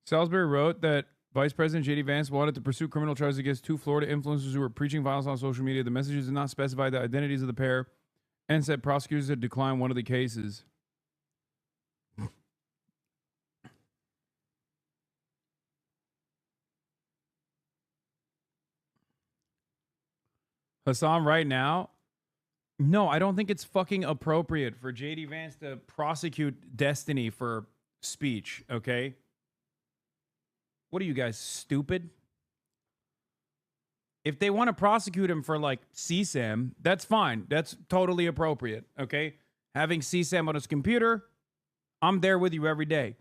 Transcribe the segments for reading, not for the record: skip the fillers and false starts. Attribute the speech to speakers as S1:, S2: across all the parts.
S1: Salisbury wrote that Vice President J.D. Vance wanted to pursue criminal charges against two Florida influencers who were preaching violence on social media. The messages did not specify the identities of the pair and said prosecutors had declined one of the cases. Hasan, right now, no, I don't think it's fucking appropriate for J.D. Vance to prosecute Destiny for speech, okay? What are you guys, stupid? If they want to prosecute him for like CSAM, that's fine. That's totally appropriate, okay? Having CSAM on his computer, I'm there with you every day.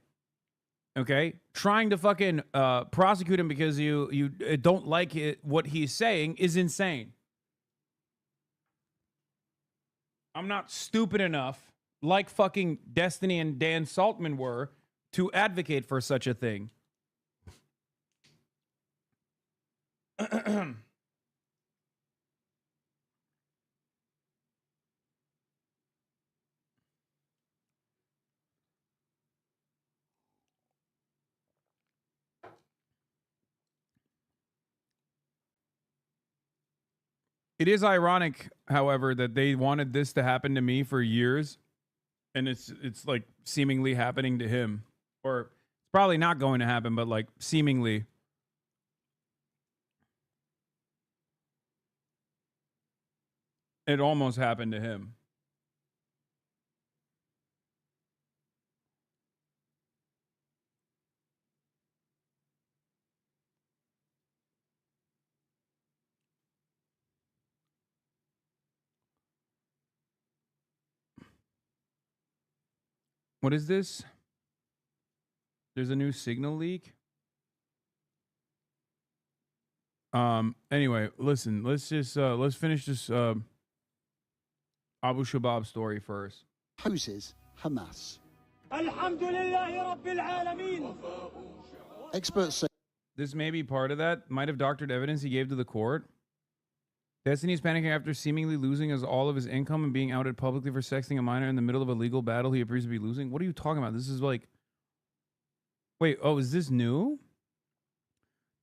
S1: Okay? Trying to fucking prosecute him because you don't like what he's saying is insane. I'm not stupid enough, like fucking Destiny and Dan Saltman were, to advocate for such a thing. It is ironic, however, that they wanted this to happen to me for years, and it's like seemingly happening to him, or it's probably not going to happen, but like seemingly. It almost happened to him. What is this? There's a new signal leak. Anyway, listen, let's finish this Abu Shabab story first.
S2: Houses Hamas. Experts say
S1: this may be part of that. Might have doctored evidence he gave to the court. Destiny's panicking after seemingly losing all of his income and being outed publicly for sexting a minor in the middle of a legal battle he appears to be losing. What are you talking about? This is like... Wait, oh, is this new?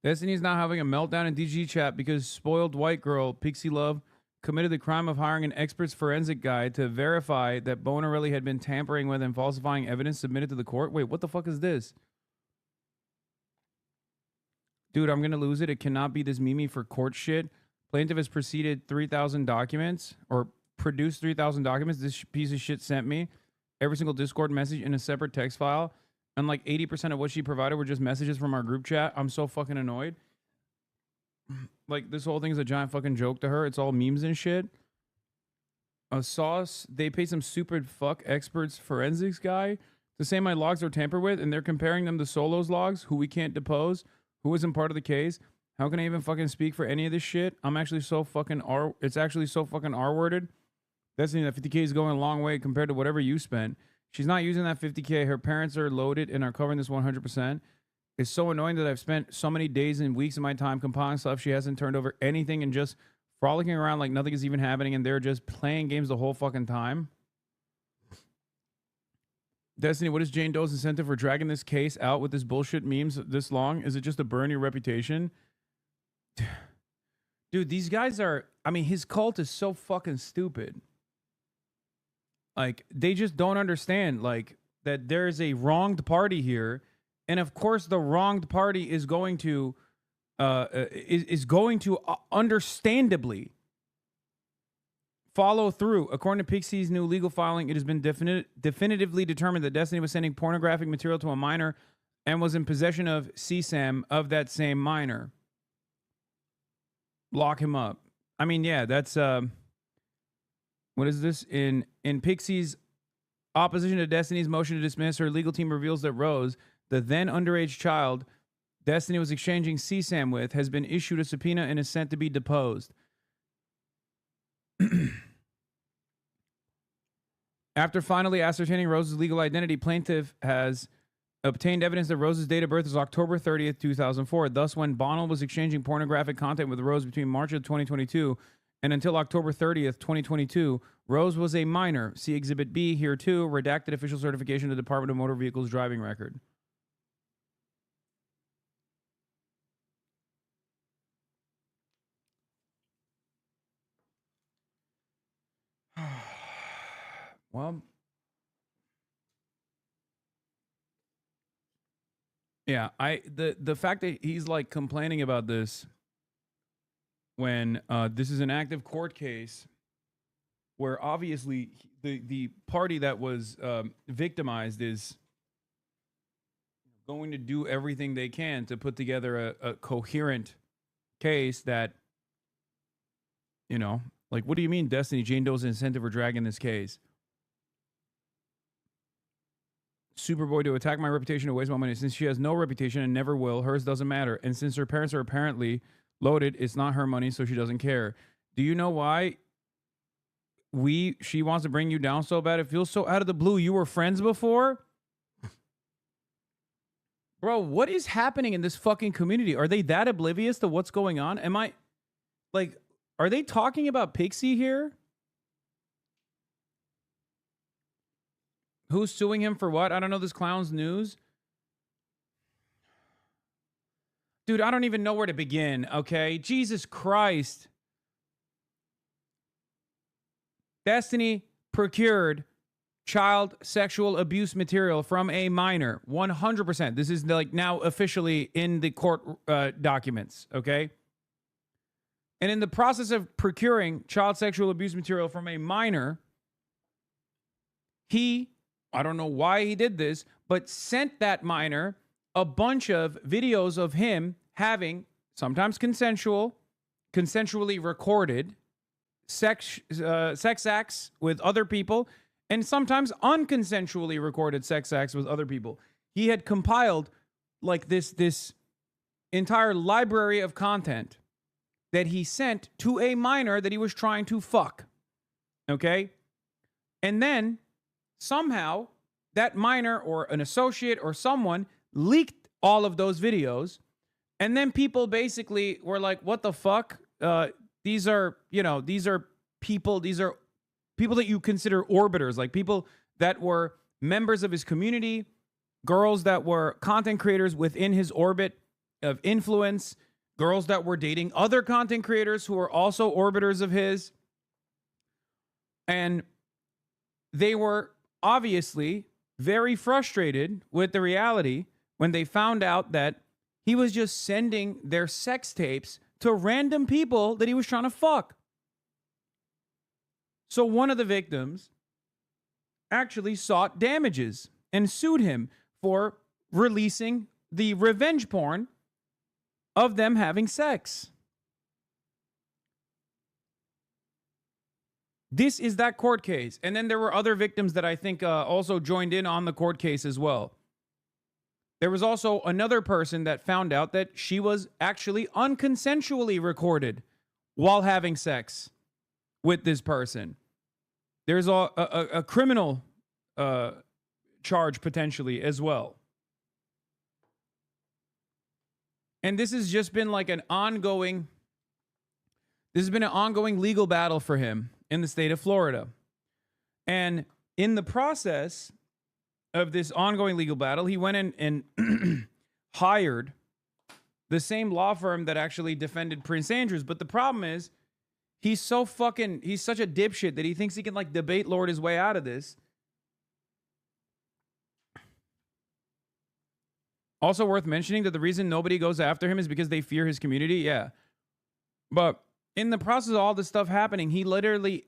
S1: Destiny's now having a meltdown in DG chat because spoiled white girl, Pixie Love, committed the crime of hiring an expert's forensic guy to verify that Bonarelli had been tampering with and falsifying evidence submitted to the court. Wait, what the fuck is this? Dude, I'm going to lose it. It cannot be this Mimi for court shit. Plaintiff has preceded 3,000 documents or produced 3,000 documents. This piece of shit sent me every single Discord message in a separate text file. And like 80% of what she provided were just messages from our group chat. I'm so fucking annoyed. Like, this whole thing is a giant fucking joke to her. It's all memes and shit. A sauce. They paid some stupid fuck experts forensics guy to say my logs are tampered with, and they're comparing them to Solo's logs, who we can't depose, who isn't part of the case. How can I even fucking speak for any of this shit? I'm actually so fucking it's actually so fucking R-worded. That's that 50K is going a long way compared to whatever you spent. She's not using that 50K. Her parents are loaded and are covering this 100%. It's so annoying that I've spent so many days and weeks of my time compiling stuff. She hasn't turned over anything and just frolicking around like nothing is even happening, and they're just playing games the whole fucking time. Destiny, what is Jane Doe's incentive for dragging this case out with this bullshit memes this long? Is it just to burn your reputation? Dude, these guys are... I mean, his cult is so fucking stupid. Like, they just don't understand, like, that there is a wronged party here. And of course, the wronged party is going to... understandably follow through. According to Pixie's new legal filing, it has been definitively determined that Destiny was sending pornographic material to a minor and was in possession of CSAM of that same minor. Lock him up. I mean, yeah, that's... what is this? In Pixie's opposition to Destiny's motion to dismiss, her legal team reveals that Rose, the then underage child Destiny was exchanging CSAM with, has been issued a subpoena and is sent to be deposed. After finally ascertaining Rose's legal identity, plaintiff has obtained evidence that Rose's date of birth is October 30th, 2004. Thus, when Bonnell was exchanging pornographic content with Rose between March of 2022 and until October 30th, 2022, Rose was a minor. See Exhibit B here too, redacted official certification of the Department of Motor Vehicles driving record. Well, yeah, the fact that he's like complaining about this when this is an active court case where obviously the party that was victimized is going to do everything they can to put together a coherent case that, you know, like, what do you mean Destiny Jane Doe's incentive for dragging this case? Superboy to attack my reputation to waste my money. Since she has no reputation and never will, hers doesn't matter. And since her parents are apparently loaded, it's not her money, so she doesn't care. Do you know why she wants to bring you down so bad? It feels so out of the blue. You were friends before? Bro, what is happening in this fucking community? Are they that oblivious to what's going on? Am I, like, are they talking about Pixie here? Who's suing him for what? I don't know this clown's news. Dude, I don't even know where to begin, okay? Jesus Christ. Destiny procured child sexual abuse material from a minor. 100%. This is like now officially in the court documents, okay? And in the process of procuring child sexual abuse material from a minor, I don't know why he did this, but sent that minor a bunch of videos of him having sometimes consensually recorded sex acts with other people, and sometimes unconsensually recorded sex acts with other people. He had compiled like this entire library of content that he sent to a minor that he was trying to fuck. Okay? And then somehow that minor or an associate or someone leaked all of those videos. And then people basically were like, what the fuck? These are people that you consider orbiters, like people that were members of his community, girls that were content creators within his orbit of influence, girls that were dating other content creators who were also orbiters of his. And they were obviously very frustrated with the reality when they found out that he was just sending their sex tapes to random people that he was trying to fuck. So one of the victims actually sought damages and sued him for releasing the revenge porn of them having sex. This is that court case. And then there were other victims that I think also joined in on the court case as well. There was also another person that found out that she was actually unconsensually recorded while having sex with this person. There's a criminal charge potentially as well. And this has just been like an ongoing legal battle for him in the state of Florida. And in the process of this ongoing legal battle, he went in and hired the same law firm that actually defended Prince Andrews. But the problem is, he's such a dipshit that he thinks he can like debate lord his way out of this. Also worth mentioning that the reason nobody goes after him is because they fear his community. Yeah. But in the process of all this stuff happening, he literally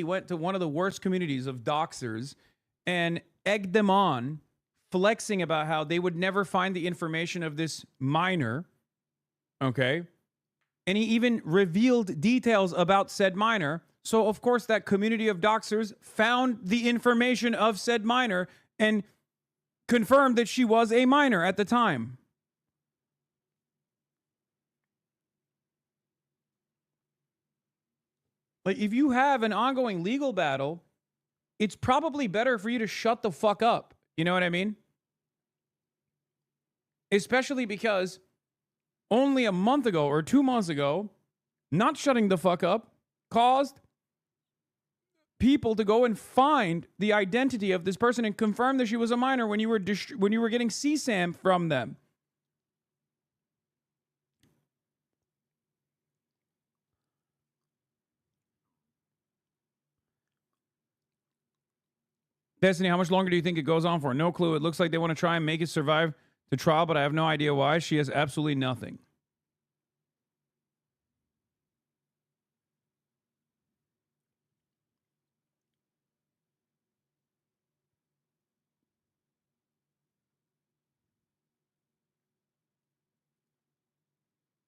S1: went to one of the worst communities of doxers and egged them on, flexing about how they would never find the information of this minor. Okay. And he even revealed details about said minor. So, of course, that community of doxers found the information of said minor and confirmed that she was a minor at the time. Like, if you have an ongoing legal battle, it's probably better for you to shut the fuck up. You know what I mean? Especially because only a month ago or 2 months ago, not shutting the fuck up caused people to go and find the identity of this person and confirm that she was a minor when you were getting CSAM from them. Destiny, how much longer do you think it goes on for? No clue. It looks like they want to try and make it survive the trial, but I have no idea why. She has absolutely nothing.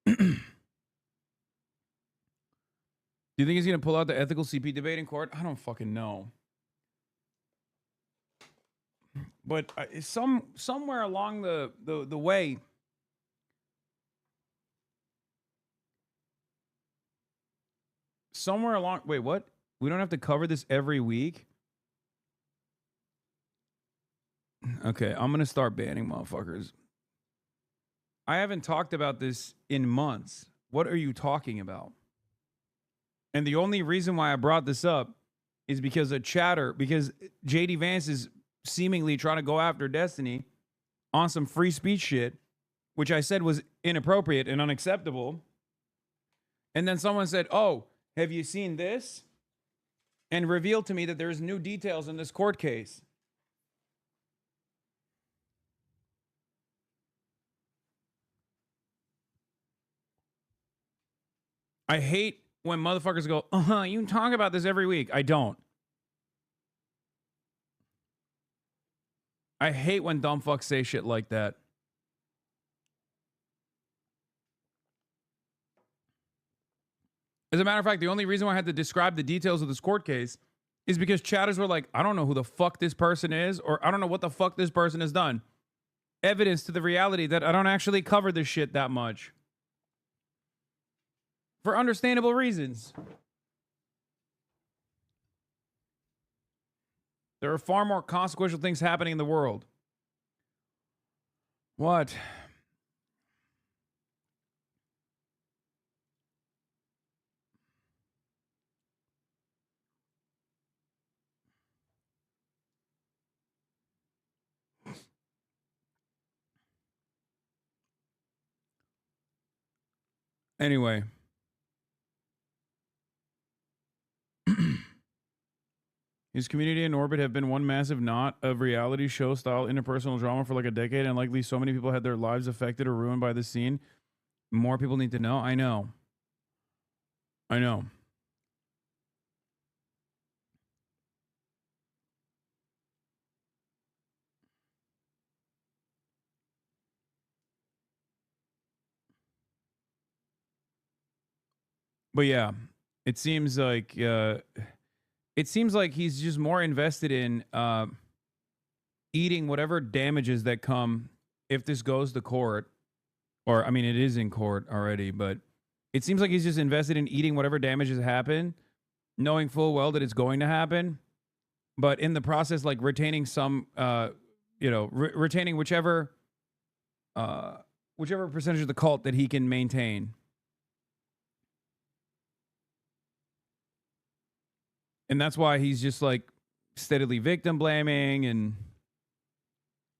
S1: Do you think he's going to pull out the ethical CP debate in court? I don't fucking know. But somewhere along the way, wait, what? We don't have to cover this every week? Okay, I'm going to start banning motherfuckers. I haven't talked about this in months. What are you talking about? And the only reason why I brought this up is because because JD Vance is seemingly trying to go after Destiny on some free speech shit, which I said was inappropriate and unacceptable. And then someone said, "Oh, have you seen this?" And revealed to me that there's new details in this court case. I hate when motherfuckers go, you talk about this every week. I don't. I hate when dumb fucks say shit like that. As a matter of fact, the only reason why I had to describe the details of this court case is because chatters were like, I don't know who the fuck this person is, or I don't know what the fuck this person has done. Evidence to the reality that I don't actually cover this shit that much. For understandable reasons. There are far more consequential things happening in the world. What? Anyway. His community and orbit have been one massive knot of reality show style interpersonal drama for like a decade, and likely so many people had their lives affected or ruined by this scene. More people need to know. I know. But yeah, it seems like he's just more invested in eating whatever damages that come if this goes to court. Or, I mean, it is in court already, but it seems like he's just invested in eating whatever damages happen, knowing full well that it's going to happen, but in the process, like retaining some, retaining whichever percentage of the cult that he can maintain. And that's why he's just like steadily victim blaming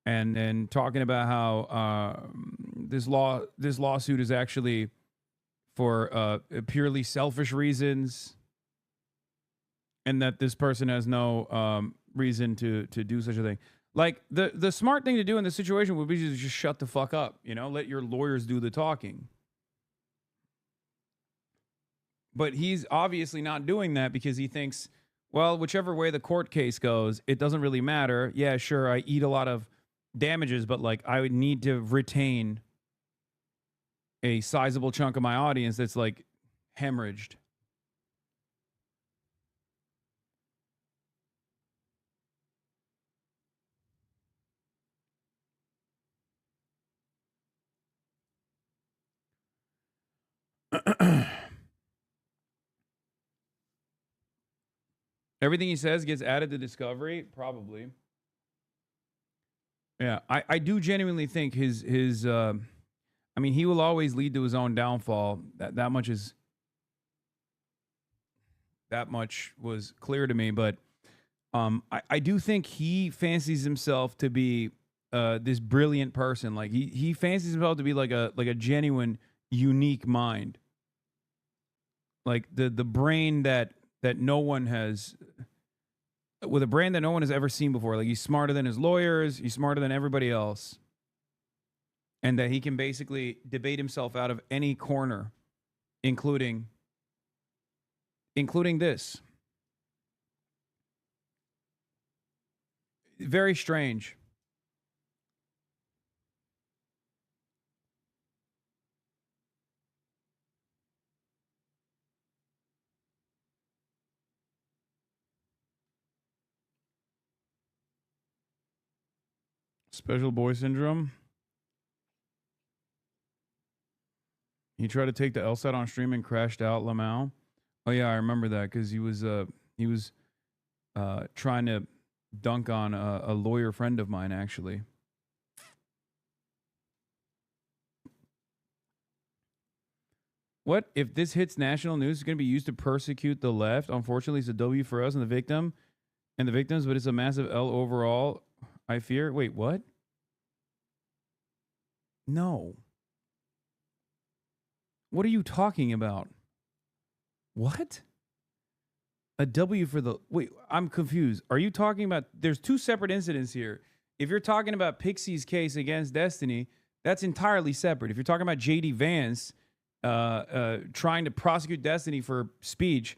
S1: and talking about how this lawsuit is actually for purely selfish reasons, and that this person has no reason to do such a thing. Like the smart thing to do in this situation would be to just shut the fuck up, let your lawyers do the talking. But he's obviously not doing that because he thinks, well, whichever way the court case goes, it doesn't really matter. Yeah, sure, I eat a lot of damages, but like I would need to retain a sizable chunk of my audience that's like hemorrhaged. Everything he says gets added to Discovery, probably. Yeah, I do genuinely think his I mean, he will always lead to his own downfall. That much was clear to me, but I do think he fancies himself to be this brilliant person. Like he fancies himself to be like a genuine, unique mind. Like the brain that no one has with a brain that no one has ever seen before. Like he's smarter than his lawyers, he's smarter than everybody else. And that he can basically debate himself out of any corner, including this. Very strange. Special boy syndrome. He tried to take the LSAT on stream and crashed out. Lamau. Oh yeah, I remember that because he was trying to dunk on a lawyer friend of mine actually. What if this hits national news? It's going to be used to persecute the left. Unfortunately, it's a W for us and the victims, but it's a massive L overall. I fear. Wait, what? No. What are you talking about? What? A W for the... Wait, I'm confused. Are you talking about... There's two separate incidents here. If you're talking about Pixie's case against Destiny, that's entirely separate. If you're talking about JD Vance trying to prosecute Destiny for speech,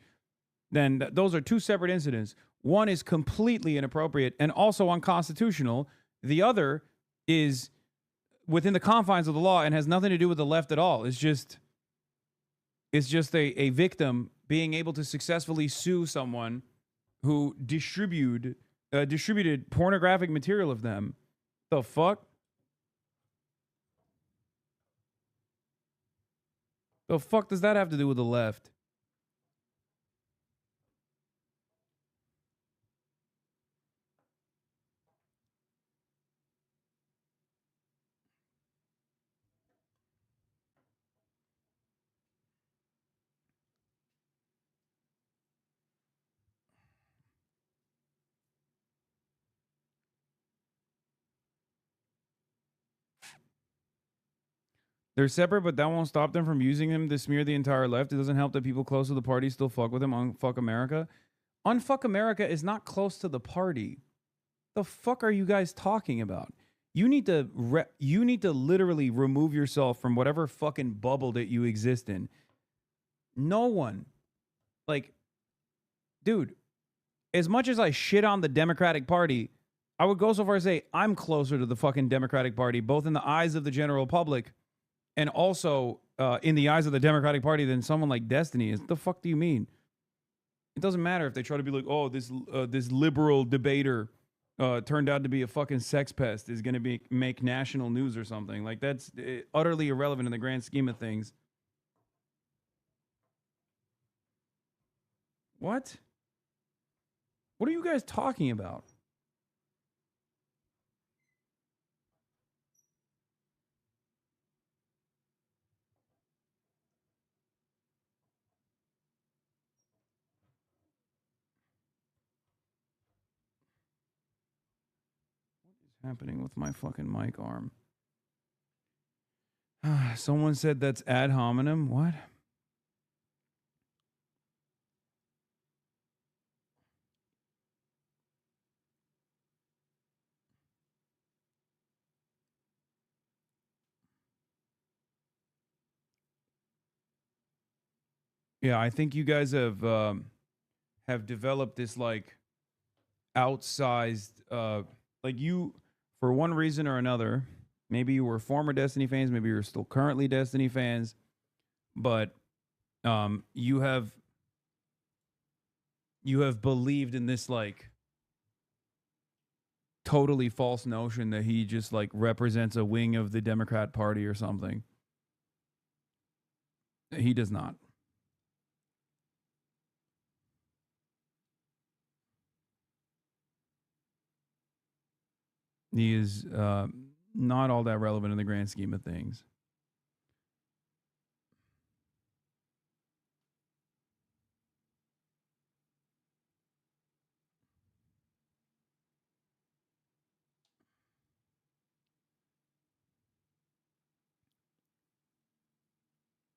S1: then those are two separate incidents. One is completely inappropriate and also unconstitutional. The other is within the confines of the law and has nothing to do with the left at all. It's just a victim being able to successfully sue someone who distributed pornographic material of them. The fuck? The fuck does that have to do with the left? They're separate, but that won't stop them from using him to smear the entire left. It doesn't help that people close to the party still fuck with him. Unfuck America. Unfuck America is not close to the party. The fuck are you guys talking about? You need to literally remove yourself from whatever fucking bubble that you exist in. No one, like, dude, as much as I shit on the Democratic Party, I would go so far as say I'm closer to the fucking Democratic Party, both in the eyes of the general public and also in the eyes of the Democratic Party than someone like Destiny is. What the fuck do you mean? It doesn't matter if they try to be like, oh, this liberal debater turned out to be a fucking sex pest is going to make national news or something. Like, that's utterly irrelevant in the grand scheme of things. What? What are you guys talking about? Happening with my fucking mic arm. Someone said that's ad hominem. What? Yeah, I think you guys have developed this like outsized like you, for one reason or another, maybe you were former Destiny fans, maybe you're still currently Destiny fans, but you have believed in this like totally false notion that he just like represents a wing of the Democrat Party or something. He does not. He is not all that relevant in the grand scheme of things.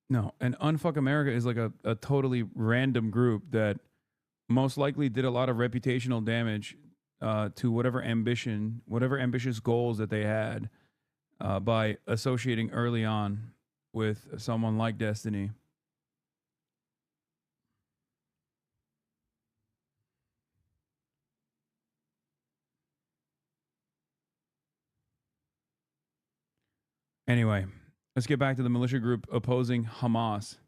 S1: No, and Unfuck America is like a totally random group that most likely did a lot of reputational damage to whatever ambitious goals that they had by associating early on with someone like Destiny. Anyway, let's get back to the militia group opposing Hamas.